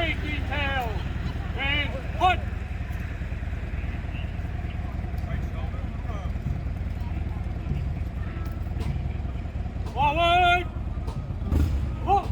Take detail. And put. Forward. Pull.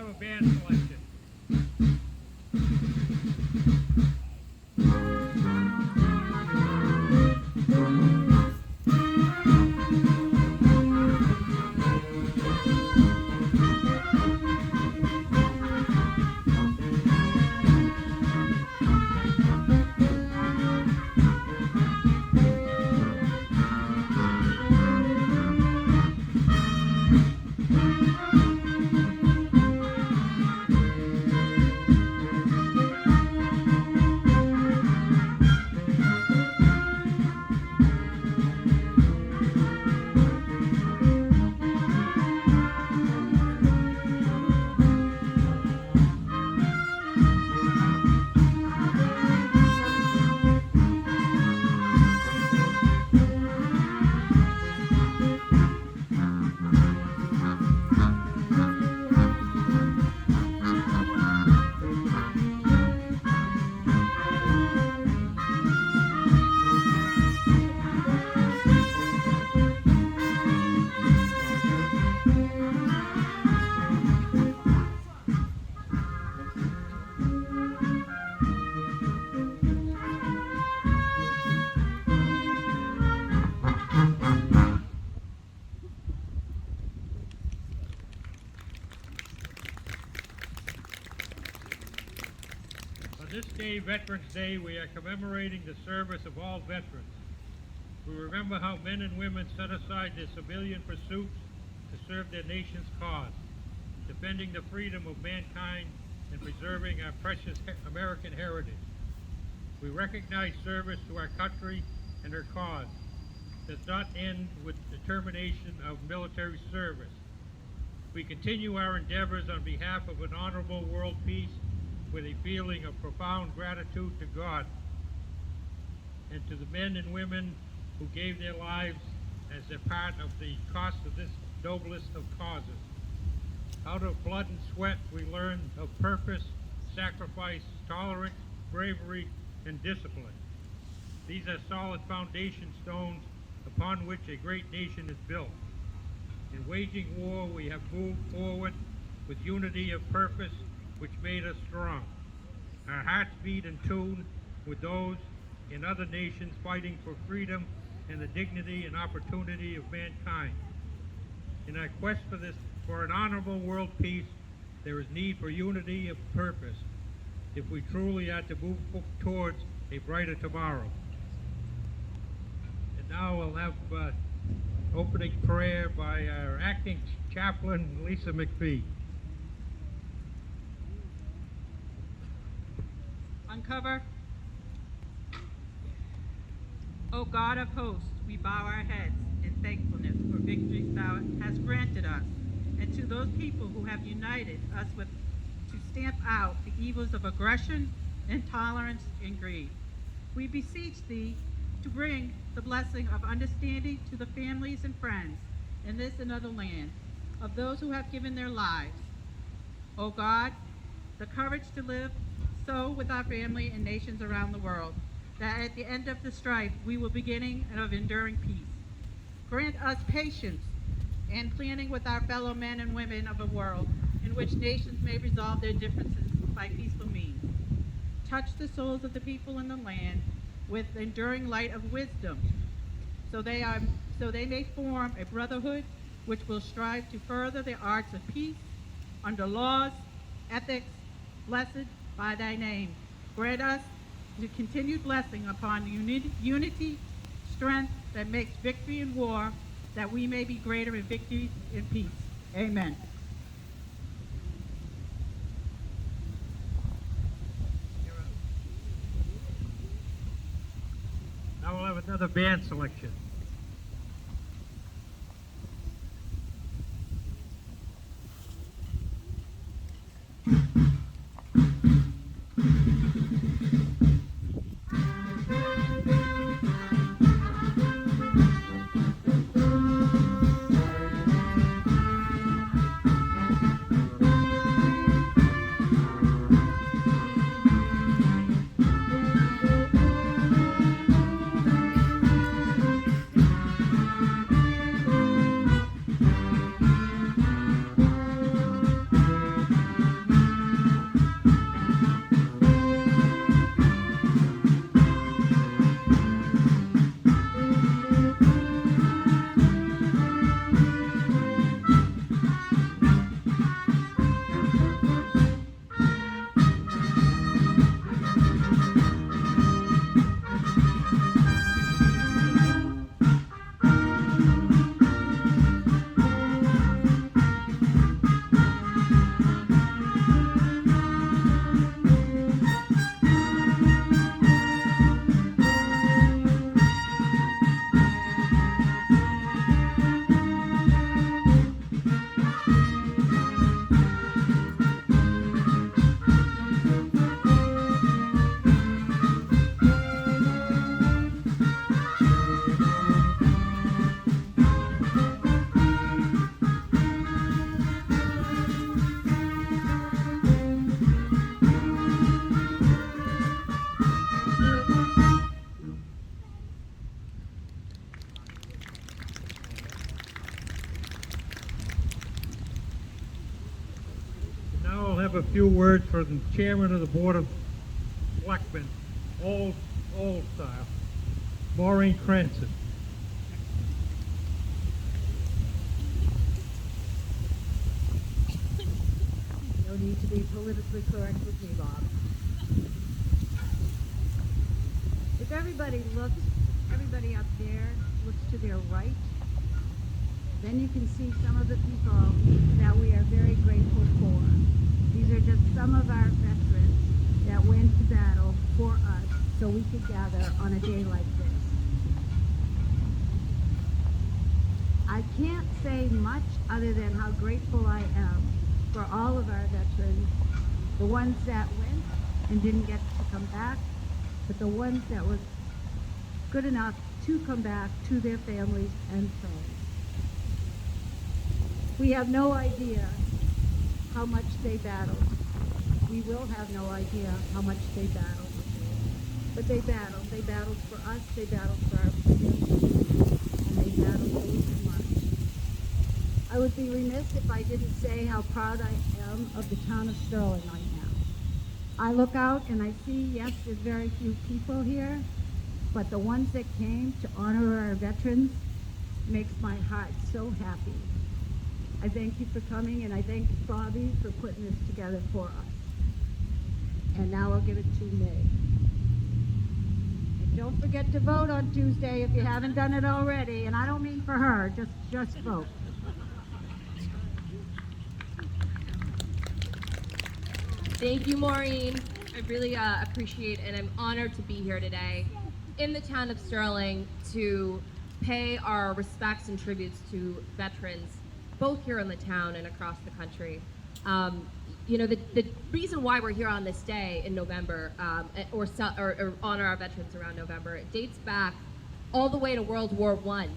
have a band selection. This day, Veterans Day, we are commemorating the service of all veterans. We remember how men and women set aside their civilian pursuits to serve their nation's cause, defending the freedom of mankind and preserving our precious American heritage. We recognize service to our country and her cause does not end with the termination of military service. We continue our endeavors on behalf of an honorable world peace with a feeling of profound gratitude to God and to the men and women who gave their lives as a part of the cost of this noblest of causes. Out of blood and sweat, we learn of purpose, sacrifice, tolerance, bravery, and discipline. These are solid foundation stones upon which a great nation is built. In waging war, we have moved forward with unity of purpose, which made us strong. Our hearts beat in tune with those in other nations fighting for freedom and the dignity and opportunity of mankind. In our quest for an honorable world peace, there is need for unity of purpose if we truly are to move towards a brighter tomorrow. And now we'll have opening prayer by our acting chaplain, Lisa McPhee. Uncover. O God of hosts, we bow our heads in thankfulness for victories thou hast granted us, and to those people who have united us with to stamp out the evils of aggression, intolerance, and greed. We beseech thee to bring the blessing of understanding to the families and friends in this and other land of those who have given their lives. O God, the courage to live so with our family and nations around the world, that at the end of the strife we will beginning and of enduring peace. Grant us patience and planning with our fellow men and women of the world, in which nations may resolve their differences by peaceful means. Touch the souls of the people in the land with enduring light of wisdom, so they may form a brotherhood which will strive to further the arts of peace under laws, ethics, blessed by thy name. Grant us the continued blessing upon unity, strength that makes victory in war, that we may be greater in victory in peace. Amen. Now we'll have another band selection. I'll have a few words from the chairman of the Board of Selectmen, old style, Maureen Cranston. No need to be politically correct with me, Bob. If everybody up there looks to their right, then you can see some of the people that we are very grateful for. These are just some of our veterans that went to battle for us so we could gather on a day like this. I can't say much other than how grateful I am for all of our veterans, the ones that went and didn't get to come back, but the ones that were good enough to come back to their families and friends. We have no idea how much they battled. We will have no idea how much they battled. But they battled. They battled for us, they battled for our freedom, and they battled so we could march. I would be remiss if I didn't say how proud I am of the town of Sterling right now. I look out and I see, yes, there's very few people here, but the ones that came to honor our veterans makes my heart so happy. I thank you for coming, and I thank Bobby for putting this together for us. And now I'll give it to May. And don't forget to vote on Tuesday if you haven't done it already, and I don't mean for her, just vote. Thank you, Maureen. I really appreciate and I'm honored to be here today in the town of Sterling to pay our respects and tributes to veterans, both here in the town and across the country. You know, the reason why we're here on this day in November, or honor our veterans around November, it dates back all the way to World War I.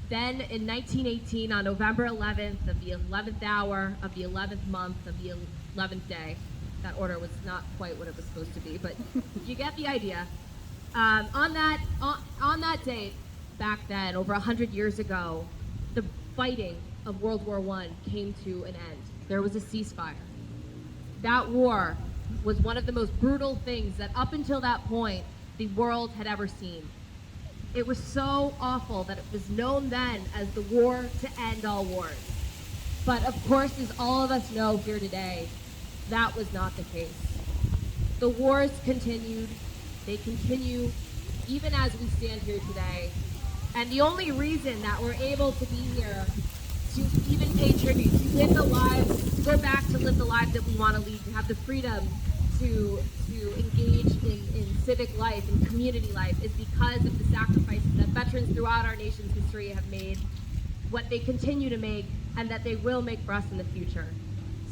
Then in 1918, on November 11th of the 11th hour of the 11th month of the 11th day, that order was not quite what it was supposed to be, but you get the idea. On that date, back then, over 100 years ago, the fighting of World War I came to an end. There was a ceasefire. That war was one of the most brutal things that up until that point, the world had ever seen. It was so awful that it was known then as the war to end all wars. But of course, as all of us know here today, that was not the case. The wars continued. They continue even as we stand here today. And the only reason that we're able to be here to even pay tribute, to live the lives, to go back to live the lives that we want to lead, to have the freedom to engage in civic life and community life is because of the sacrifices that veterans throughout our nation's history have made, what they continue to make, and that they will make for us in the future.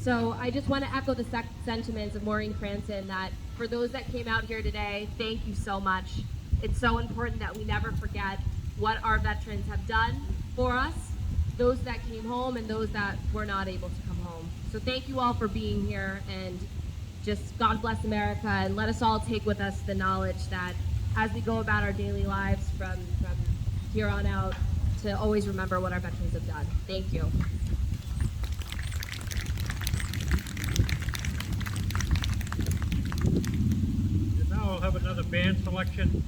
So I just want to echo the sentiments of Maureen Cranston that for those that came out here today, thank you so much. It's so important that we never forget what our veterans have done for us, those that came home and those that were not able to come home. So thank you all for being here, and just God bless America, and let us all take with us the knowledge that as we go about our daily lives from here on out, to always remember what our veterans have done. Thank you. And now I'll have another band selection.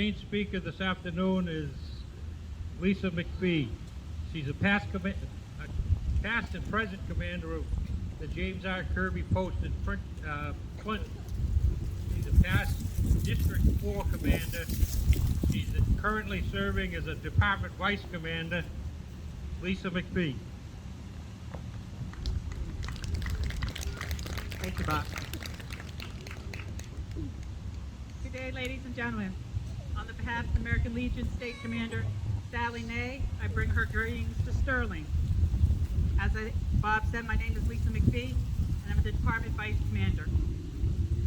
main speaker this afternoon is Lisa McPhee. She's a past and present commander of the James R. Kirby Post in Clinton. She's a past District 4 commander. She's currently serving as a Department Vice Commander. Lisa McPhee. Thank you, Bob. Good day, ladies and gentlemen. On the behalf of the American Legion State Commander Sally Nay, I bring her greetings to Sterling. As Bob said, my name is Lisa McPhee, and I'm the Department Vice Commander.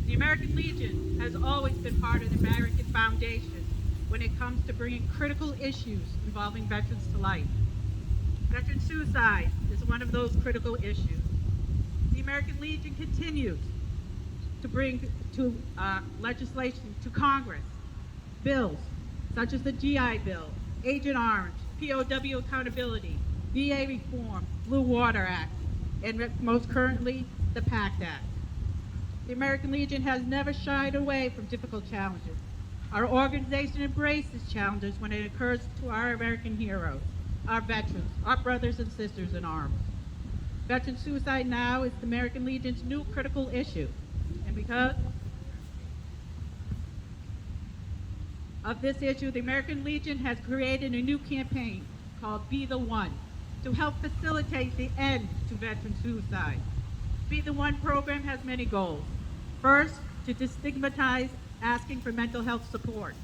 The American Legion has always been part of the American Foundation when it comes to bringing critical issues involving veterans to light. Veteran suicide is one of those critical issues. The American Legion continues to bring to legislation to Congress bills such as the GI Bill, Agent Orange, POW accountability, VA reform, Blue Water Act, and most currently, the PACT Act. The American Legion has never shied away from difficult challenges. Our organization embraces challenges when it occurs to our American heroes, our veterans, our brothers and sisters in arms. Veteran suicide now is the American Legion's new critical issue. And because of this issue, the American Legion has created a new campaign called Be the One to help facilitate the end to veteran suicide. Be the One program has many goals. First, to destigmatize asking for mental health support.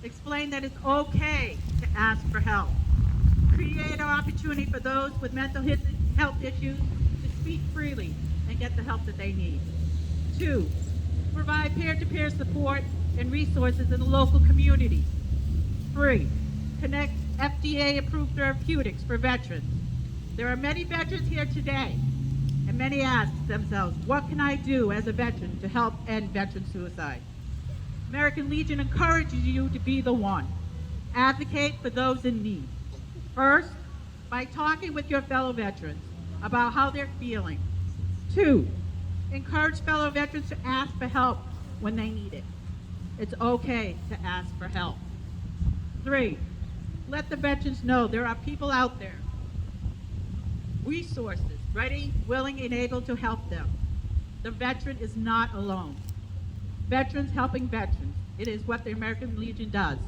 Explain that it's okay to ask for help. Create an opportunity for those with mental health issues to speak freely and get the help that they need. 2, provide peer-to-peer support and resources in the local community. 3, connect FDA-approved therapeutics for veterans. There are many veterans here today, and many ask themselves, what can I do as a veteran to help end veteran suicide? American Legion encourages you to be the one. Advocate for those in need. First, by talking with your fellow veterans about how they're feeling. 2, encourage fellow veterans to ask for help when they need it. It's okay to ask for help. 3, let the veterans know there are people out there, resources, ready, willing, and able to help them. The veteran is not alone. Veterans helping veterans. It is what the American Legion does.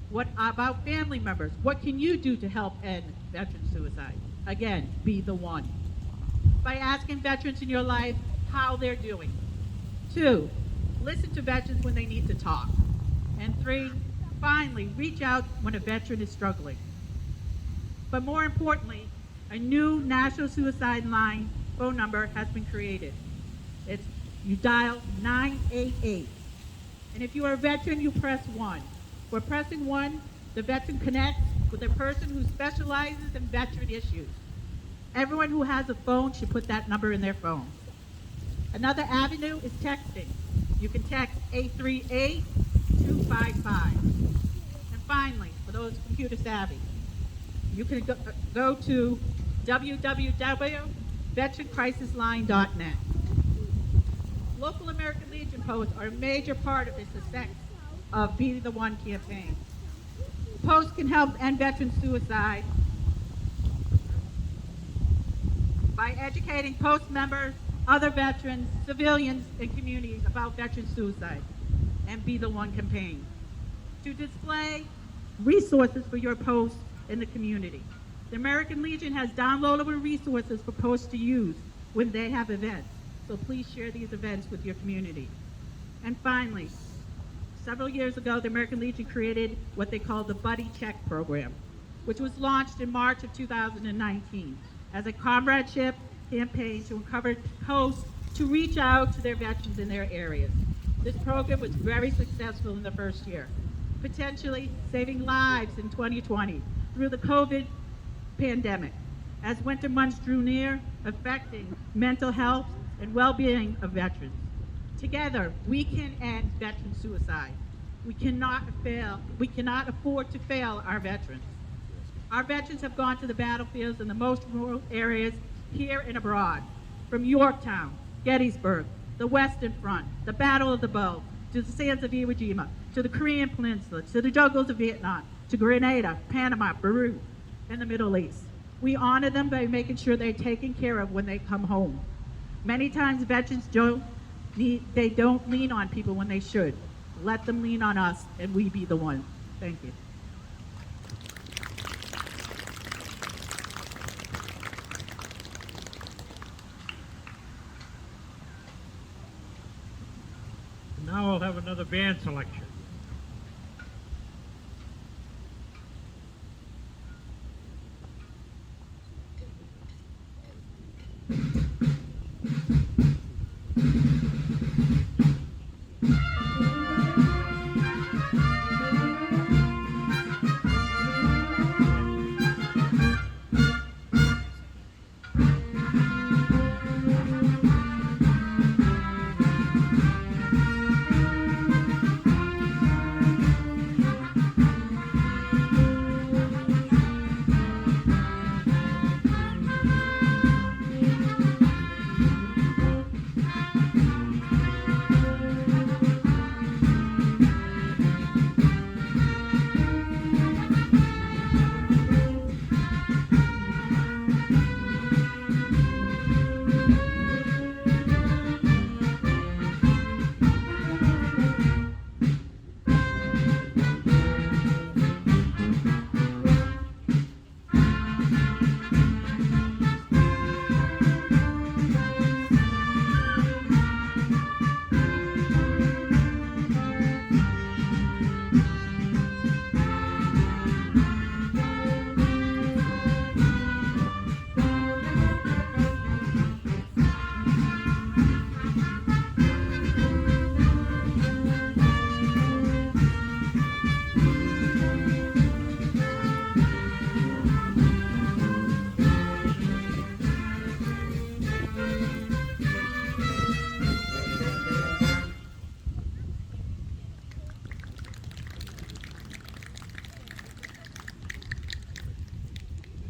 What about family members? What can you do to help end veteran suicide? Again, be the one. By asking veterans in your life how they're doing. 2, listen to veterans when they need to talk. And 3, finally, reach out when a veteran is struggling. But more importantly, a new national suicide line phone number has been created. You dial 988. And if you are a veteran, you press 1. For pressing 1, the veteran connects with a person who specializes in veteran issues. Everyone who has a phone should put that number in their phone. Another avenue is texting. You can text 838-255. And finally, for those computer savvy, you can go to www.veterancrisisline.net. Local American Legion posts are a major part of the success of Be the One campaign. Posts can help end veteran suicide by educating post members, other veterans, civilians, and communities about veteran suicide and Be the One campaign. To display resources for your posts in the community. The American Legion has downloadable resources for posts to use when they have events. So please share these events with your community. And finally, several years ago, the American Legion created what they call the Buddy Check program, which was launched in March of 2019 as a comradeship campaign to encourage hosts to reach out to their veterans in their areas. This program was very successful in the first year, potentially saving lives in 2020 through the COVID pandemic, as winter months drew near, affecting mental health and well-being of veterans. Together, we can end veteran suicide. We cannot afford to fail our veterans. Our veterans have gone to the battlefields in the most rural areas here and abroad, from Yorktown, Gettysburg, the Western Front, the Battle of the Bulge, to the sands of Iwo Jima, to the Korean Peninsula, to the jungles of Vietnam, to Grenada, Panama, Peru, and the Middle East. We honor them by making sure they're taken care of when they come home. Many times veterans don't lean on people when they should. Let them lean on us, and we be the one. Thank you. Now I'll have another band selection.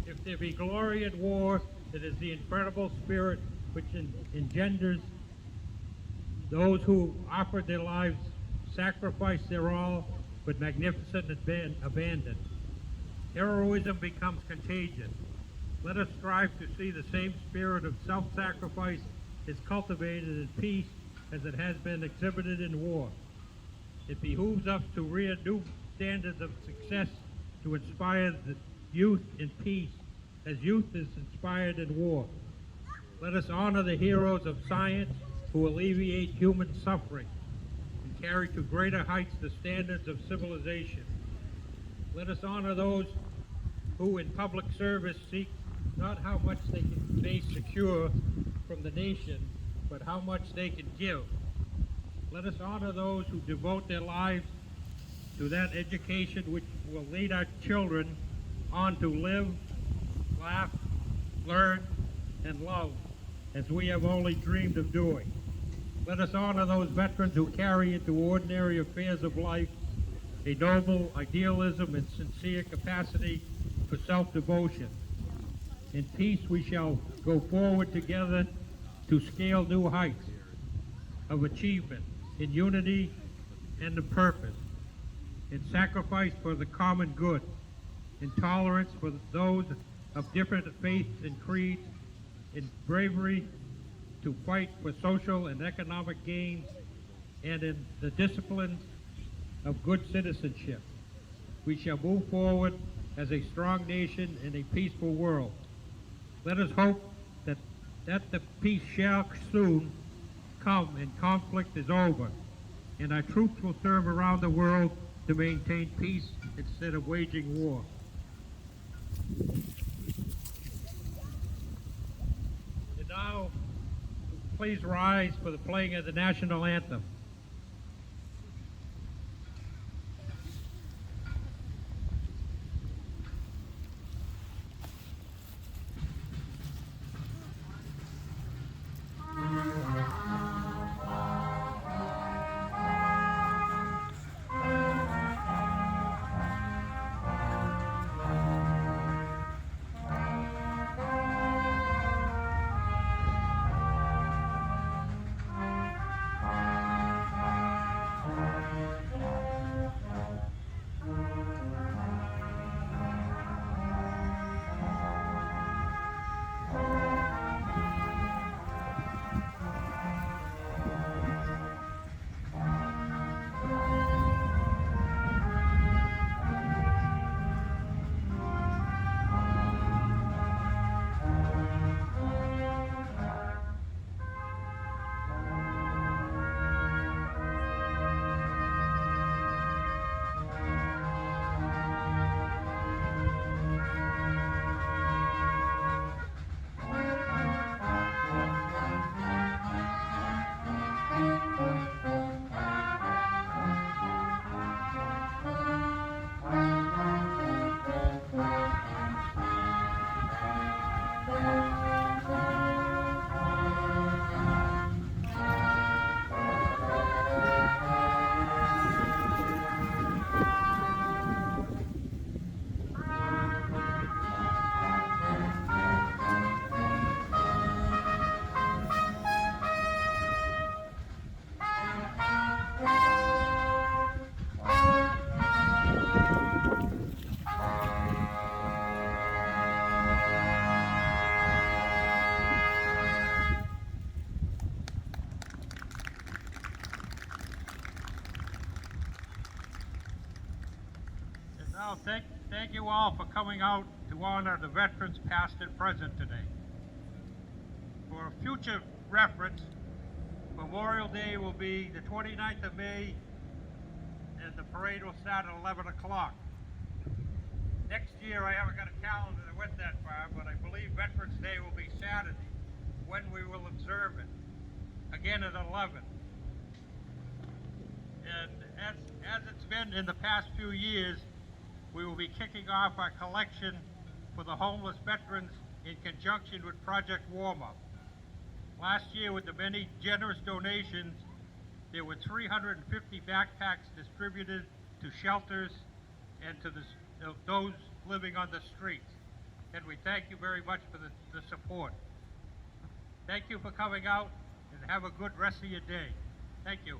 If there be glory at war, it is the incredible spirit which engenders those who offered their lives, sacrificed their all with magnificent abandon. Heroism becomes contagious. Let us strive to see the same spirit of self-sacrifice is cultivated in peace as it has been exhibited in war. It behooves us to rear new standards of success to inspire the youth in peace as youth is inspired in war. Let us honor the heroes of science who alleviate human suffering and carry to greater heights the standards of civilization. Let us honor those who in public service seek not how much they secure from the nation, but how much they can give. Let us honor those who devote their lives to that education which will lead our children on to live, laugh, learn, and love as we have only dreamed of doing. Let us honor those veterans who carry into ordinary affairs of life a noble idealism and sincere capacity for self-devotion. In peace we shall go forward together to scale new heights of achievement in unity and in purpose, in sacrifice for the common good, in tolerance for those of different faiths and creeds, in bravery to fight for social and economic gains, and in the discipline of good citizenship. We shall move forward as a strong nation in a peaceful world. Let us hope that the peace shall soon come and conflict is over, and our troops will serve around the world to maintain peace instead of waging war. And now, please rise for the playing of the national anthem. Well, thank you all for coming out to honor the veterans past and present today. For future reference, Memorial Day will be the 29th of May, and the parade will start at 11 o'clock. Next year, I haven't got a calendar that went that far, but I believe Veterans Day will be Saturday, when we will observe it, again at 11. And as it's been in the past few years, we will be kicking off our collection for the homeless veterans in conjunction with Project Warm Up. Last year, with the many generous donations, there were 350 backpacks distributed to shelters and to those living on the streets. And we thank you very much for the support. Thank you for coming out, and have a good rest of your day. Thank you.